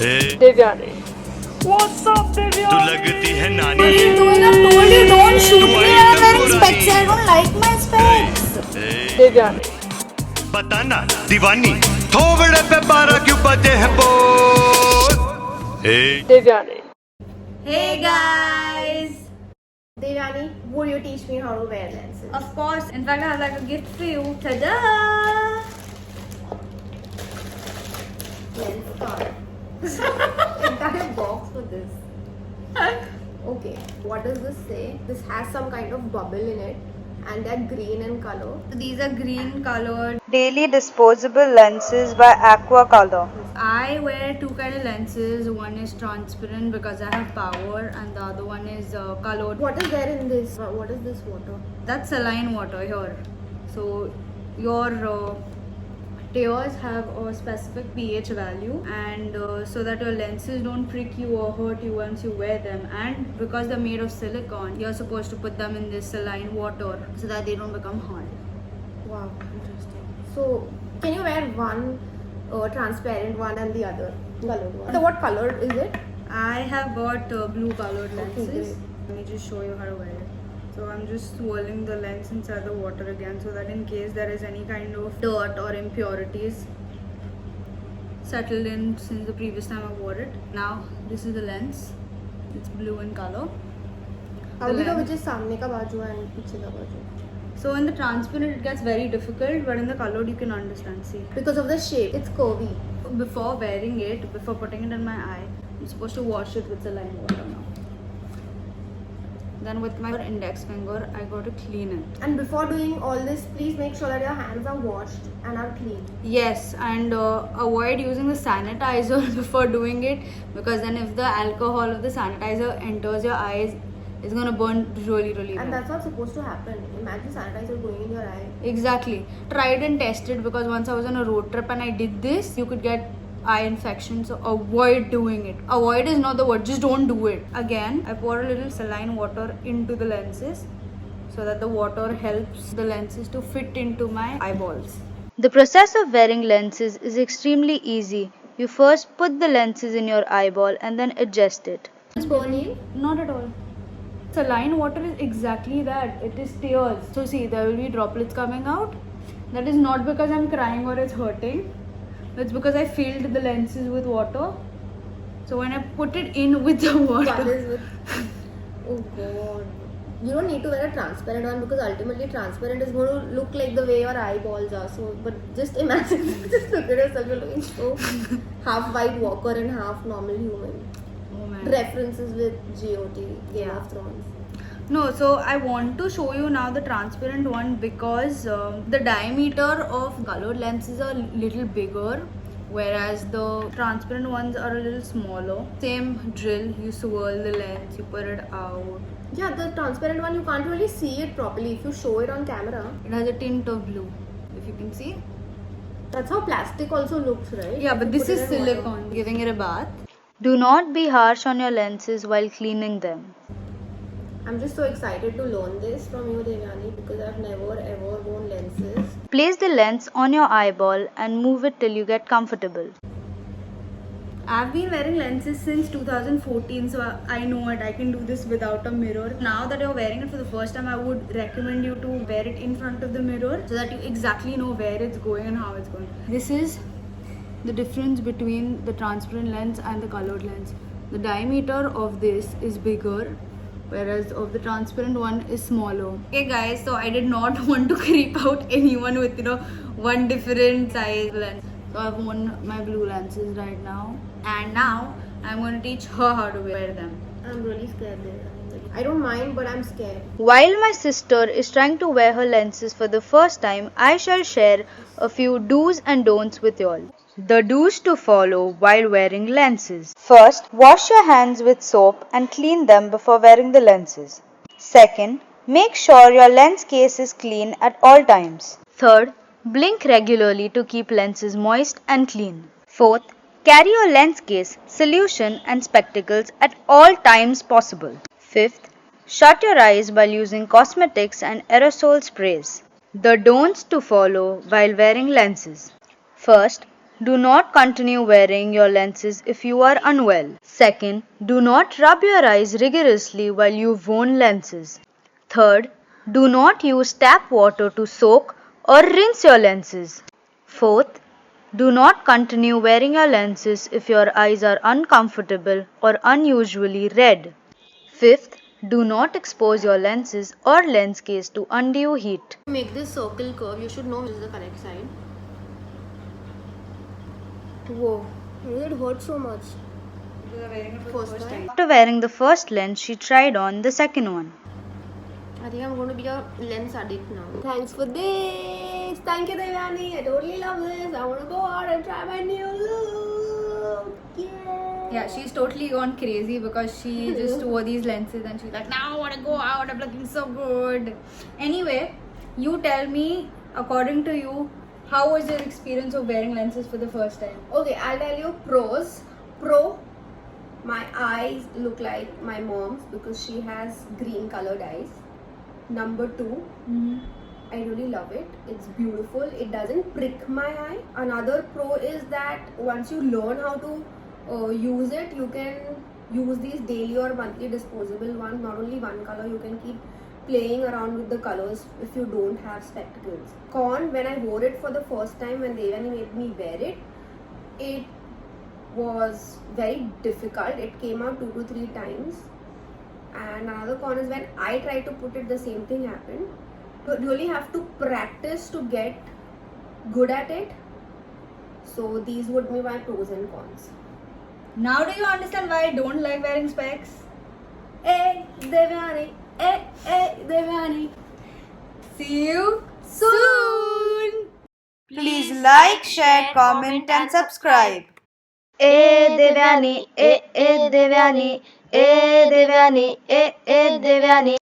Devyani. What's up, Devyani? तू लगती है नानी What are you doing? I told you don't shoot तू me. आई I'm एकदम wearing पुरानी specs. I don't like my specs. Devyani. बताना दीवानी थोबड़े पे 12 क्यों बजे है बोल Devyani. Hey guys. Devyani, would you teach me how to wear lenses? Of course. In fact, I have like a gift for you. Ta-da! Lens card. Entire box for this. Okay, what does this say? This has some kind of bubble in it, and they're green in color. These are green colored. Daily disposable lenses by Aquacolor. I wear two kind of lenses. One is transparent because I have power, and the other one is colored. What is there in this? What is this water? That's saline water here. So your tears have a specific pH value, and so that your lenses don't prick you or hurt you once you wear them. And because they're made of silicone, you're supposed to put them in this saline water so that they don't become hard. Wow, interesting. So, can you wear one transparent one and the other colored one? So, what color is it? I have got blue colored lenses. great. Let me just show you how to wear it. So I'm just swirling the lens inside the water again, so that in case there is any kind of dirt or impurities settled in since the previous time I wore it. Now this is the lens. It's blue in color. How do you know lens. which is सामने का बाजू and पीछे का बाजू? So in the transparent it gets very difficult, but in the colored you can understand. See, Because of the shape, it's curvy. before wearing it, before putting it in my eye, I'm supposed to wash it with saline water now. Then with my index finger, I got to clean it. And before doing all this, please make sure that your hands are washed and are clean. Yes, and avoid using the sanitizer before doing it, because then if the alcohol of the sanitizer enters your eyes, it's gonna burn really And bad. that's not supposed to happen. Imagine sanitizer going in your eye. Exactly. Tried and tested, because once I was on a road trip and I did this, you could get eye infection, so avoid doing it. Avoid is not the word, just don't do it. Again, I pour a little saline water into the lenses so that the water helps the lenses to fit into my eyeballs. The process of wearing lenses is extremely easy. You first put the lenses in your eyeball and then adjust it. It's burning. Not at all. Saline water is exactly that. It is tears. So see, there will be droplets coming out. That is not because I'm crying or it's hurting. It's because I filled the lenses with water. So when I put it in with the That water, is with. Oh god. You don't need to wear a transparent one, because ultimately transparent is going to look like the way your eyeballs are. So, but just imagine, just look at yourself, you're looking so half White Walker and half normal human. oh man. References with GOT, Game Yeah. of Thrones. No, so I want to show you now the transparent one, because the diameter of colored lenses are little bigger, whereas the transparent ones are a little smaller. Same drill, you swirl the lens, you put it out. Yeah, the transparent one, you can't really see it properly if you show it on camera. It has a tint of blue, if you can see. That's how plastic also looks, right? Yeah, If but you this put it is in water. silicone, giving it a bath. Do not be harsh on your lenses while cleaning them. I'm just so excited to learn this from you, Devyani, because I've never ever worn lenses. Place the lens on your eyeball and move it till you get comfortable. I've been wearing lenses since 2014, so I know it. I can do this without a mirror. Now that you're wearing it for the first time, I would recommend you to wear it in front of the mirror so that you exactly know where it's going and how it's going. This is the difference between the transparent lens and the colored lens. The diameter of this is bigger, whereas of the transparent one is smaller. Okay guys, so I did not want to creep out anyone with one different size lens. So I've worn my blue lenses right now, and now I'm going to teach her how to wear them. I'm really scared, Devyani. I don't mind, but I'm scared. While my sister is trying to wear her lenses for the first time, I shall share a few do's and don'ts with y'all. The do's to follow while wearing lenses. First, wash your hands with soap and clean them before wearing the lenses. Second, make sure your lens case is clean at all times. Third, blink regularly to keep lenses moist and clean. Fourth, carry your lens case, solution and spectacles at all times possible. Fifth, shut your eyes while using cosmetics and aerosol sprays. The don'ts to follow while wearing lenses. First, do not continue wearing your lenses if you are unwell. Second, do not rub your eyes rigorously while you've worn lenses. Third, do not use tap water to soak or rinse your lenses. Fourth, do not continue wearing your lenses if your eyes are uncomfortable or unusually red. Fifth, do not expose your lenses or lens case to undue heat. To make this circle curve, you should know which is the correct side. Whoa, it hurt so much. First time. After wearing the first lens, she tried on the second one. I think I'm going to be a lens addict now. Thanks for this. Thank you, Devyani. I totally love this. I want to go out and try my new look. Yeah, she's totally gone crazy because she just wore these lenses and she's like, now I want to go out, I'm looking so good. Anyway, you tell me, according to you, how was your experience of wearing lenses for the first time? Okay, I'll tell you pros. Pro, my eyes look like my mom's because she has green colored eyes. Number 2, I really love it. It's beautiful. It doesn't prick my eye. Another pro is that once you learn how to use it, you can use these daily or monthly disposable ones. Not only one color, you can keep playing around with the colors if you don't have spectacles. Con, when I wore it for the first time, when Devani made me wear it, it was very difficult. It came out 2 to 3 times. And another con is when I tried to put it, the same thing happened. So you really have to practice to get good at it. So these would be my pros and cons. Now do you understand why I don't like wearing specs? Hey, Devyani. Hey, Devyani. See you soon. Please like, share, comment and subscribe. Devyani, Devyani, Devyani, Devyani.